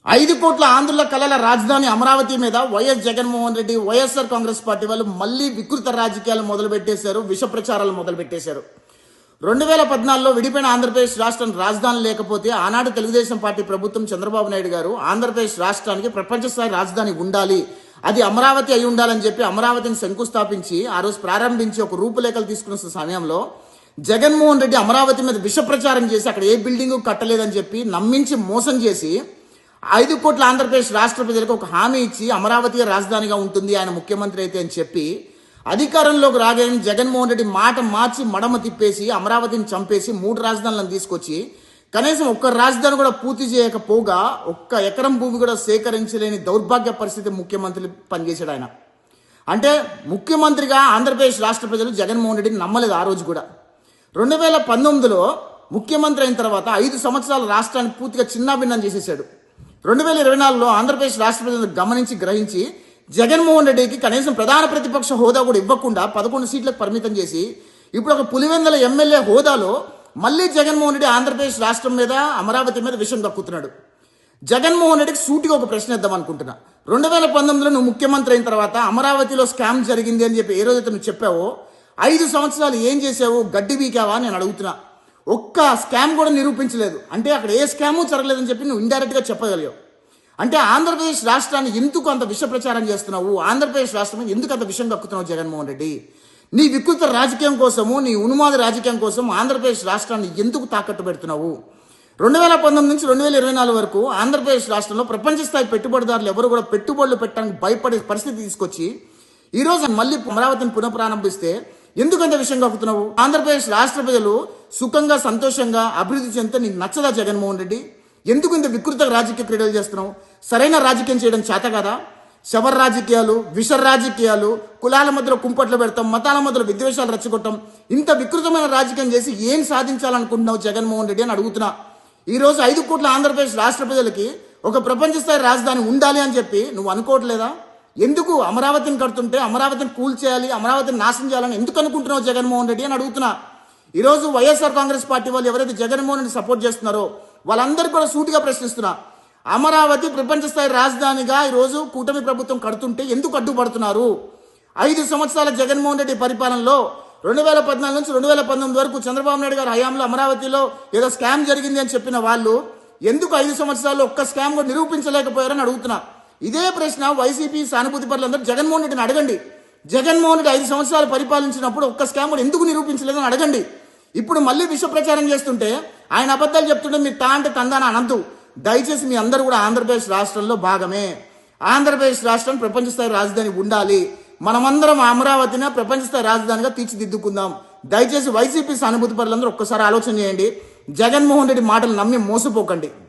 5 కోట్ల ఆంధ్రుల కళల రాజధాని అమరావతి మీద వైఎస్ జగన్మోహన్ రెడ్డి వైఎస్ఆర్ కాంగ్రెస్ పార్టీ వాళ్ళు మళ్ళీ వికృత రాజకీయాలు మొదలుపెట్టేశారు, విష ప్రచారాలు మొదలుపెట్టేశారు. 2014లో విడిపోయిన ఆంధ్రప్రదేశ్ రాష్ట్రం రాజధాని లేకపోతే ఆనాడు తెలుగుదేశం పార్టీ ప్రభుత్వం చంద్రబాబు నాయుడు గారు ఆంధ్రప్రదేశ్ రాష్ట్రానికి ప్రపంచ స్థాయి రాజధాని ఉండాలి, అది అమరావతి అయి ఉండాలని చెప్పి అమరావతిని శంకుస్థాపించి ఆ రోజు ప్రారంభించి ఒక రూపురేఖలు తీసుకున్న సమయంలో జగన్మోహన్ రెడ్డి అమరావతి మీద విష ప్రచారం చేసి అక్కడ ఏ బిల్డింగు కట్టలేదని చెప్పి నమ్మించి మోసం చేసి 5 కోట్ల ఆంధ్రప్రదేశ్ రాష్ట్ర ప్రజలకు ఒక హామీ ఇచ్చి అమరావతి రాజధానిగా ఉంటుంది ఆయన ముఖ్యమంత్రి అయితే అని చెప్పి అధికారంలోకి రాగానే జగన్మోహన్ రెడ్డి మాట మార్చి మడమ తిప్పేసి అమరావతిని చంపేసి 3 రాజధానులను తీసుకొచ్చి కనీసం ఒక్క రాజధాని కూడా పూర్తి చేయకపోగా ఒక్క ఎకరం భూమి కూడా సేకరించలేని దౌర్భాగ్య పరిస్థితి ముఖ్యమంత్రి పనిచేశాడు ఆయన. అంటే ముఖ్యమంత్రిగా ఆంధ్రప్రదేశ్ రాష్ట్ర ప్రజలు జగన్మోహన్ రెడ్డిని నమ్మలేదు ఆ రోజు కూడా. 2019లో ముఖ్యమంత్రి అయిన తర్వాత 5 సంవత్సరాల రాష్ట్రాన్ని పూర్తిగా చిన్నాభిన్నం చేసేసాడు. 2024లో ఆంధ్రప్రదేశ్ రాష్ట్ర ప్రజలను గమనించి గ్రహించి జగన్మోహన్ రెడ్డికి కనీసం ప్రధాన ప్రతిపక్ష హోదా కూడా ఇవ్వకుండా 11 సీట్లకు పరిమితం చేసి ఇప్పుడు ఒక పులివెందుల ఎమ్మెల్యే హోదాలో మళ్ళీ జగన్మోహన్ రెడ్డి ఆంధ్రప్రదేశ్ రాష్ట్రం మీద అమరావతి మీద విషం కక్కుతున్నాడు. జగన్మోహన్ రెడ్డికి సూటిగా ఒక ప్రశ్న ఇద్దాం అనుకుంటున్నా. 2019లో నువ్వు ముఖ్యమంత్రి అయిన తర్వాత అమరావతిలో స్కామ్ జరిగింది అని చెప్పి ఏ రోజైతే నువ్వు చెప్పావో 5 సంవత్సరాలు ఏం చేసావు, గడ్డి బీకావా నేను అడుగుతున్నా. ఒక్క స్కామ్ కూడా నిరూపించలేదు. అంటే అక్కడ ఏ స్కాము జరగలేదని చెప్పి నువ్వు ఇండైరెక్ట్గా చెప్పగలిగావు. అంటే ఆంధ్రప్రదేశ్ రాష్ట్రాన్ని ఎందుకు అంత విష ప్రచారం చేస్తున్నావు, ఆంధ్రప్రదేశ్ రాష్ట్రం ఎందుకు అంత విషం కక్కుతున్నావు జగన్మోహన్ రెడ్డి? నీ వికృత రాజకీయం కోసము, నీ ఉన్మాద రాజకీయం కోసం ఆంధ్రప్రదేశ్ రాష్ట్రాన్ని ఎందుకు తాకట్టు పెడుతున్నావు? 2019 నుంచి 2024 వరకు ఆంధ్రప్రదేశ్ రాష్ట్రంలో ప్రపంచ స్థాయి పెట్టుబడిదారులు ఎవరు కూడా పెట్టుబడులు పెట్టడానికి భయపడే పరిస్థితి తీసుకొచ్చి ఈరోజు మళ్ళీ అమరావతిని పునఃప్రారంభిస్తే ఎందుకంత విషయం కక్కుతున్నావు? ఆంధ్రప్రదేశ్ రాష్ట్ర ప్రజలు సుఖంగా సంతోషంగా అభివృద్ధి చెందితే నీకు నచ్చదా జగన్మోహన్ రెడ్డి? ఎందుకు ఇంత వికృత రాజకీయ క్రీడలు చేస్తున్నావు? సరైన రాజకీయం చేయడం చేత కదా? శవర్ రాజకీయాలు, విష రాజకీయాలు, కులాల మధ్యలో కుంపట్లు పెడతాం, మతాల మధ్యలో విద్వేషాలు రెచ్చగొట్టం, ఇంత వికృతమైన రాజకీయం చేసి ఏం సాధించాలనుకుంటున్నావు జగన్మోహన్ రెడ్డి అని అడుగుతున్నా. ఈరోజు 5 కోట్ల ఆంధ్రప్రదేశ్ రాష్ట్ర ప్రజలకి ఒక ప్రపంచ స్థాయి రాజధాని ఉండాలి అని చెప్పి నువ్వు అనుకోవట్లేదా? ఎందుకు అమరావతిని కడుతుంటే అమరావతిని కూల్ చేయాలి, అమరావతిని నాశనం చేయాలని ఎందుకు అనుకుంటున్నావు జగన్మోహన్ రెడ్డి అని అడుగుతున్నా. ఈరోజు వైఎస్ఆర్ కాంగ్రెస్ పార్టీ వాళ్ళు ఎవరైతే జగన్మోహన్ రెడ్డి సపోర్ట్ చేస్తున్నారో వాళ్ళందరూ కూడా సూటిగా ప్రశ్నిస్తున్నా. అమరావతి ప్రపంచ స్థాయి రాజధానిగా ఈరోజు కూటమి ప్రభుత్వం కడుతుంటే ఎందుకు అడ్డుపడుతున్నారు? 5 సంవత్సరాల జగన్మోహన్ రెడ్డి పరిపాలనలో 2014 నుంచి 2019 వరకు చంద్రబాబు నాయుడు గారి హయాంలో అమరావతిలో ఏదో స్కామ్ జరిగింది అని చెప్పిన వాళ్ళు ఎందుకు 5 సంవత్సరాల్లో ఒక్క స్కామ్ కూడా నిరూపించలేకపోయారని అడుగుతున్నా. ఇదే ప్రశ్న వైసీపీ సానుభూతి పరులందరూ జగన్మోహన్ రెడ్డిని అడగండి. జగన్మోహన్ రెడ్డి 5 సంవత్సరాలు పరిపాలించినప్పుడు ఒక్క స్కామ్ కూడా ఎందుకు నిరూపించలేదని అడగండి. ఇప్పుడు మళ్ళీ విష ప్రచారం చేస్తుంటే ఆయన అబద్ధాలు చెప్తుంటే మీరు తా అంటే తందాన అనంతు. దయచేసి మీ అందరూ కూడా ఆంధ్రప్రదేశ్ రాష్ట్రంలో భాగమే. ఆంధ్రప్రదేశ్ రాష్ట్రం ప్రపంచ స్థాయి రాజధాని ఉండాలి. మనమందరం అమరావతిని ప్రపంచ స్థాయి రాజధానిగా తీర్చిదిద్దుకుందాం. దయచేసి వైసీపీ సానుభూతి పరులందరూ ఒక్కసారి ఆలోచన చేయండి. జగన్మోహన్ రెడ్డి మాటలు నమ్మి మోసపోకండి.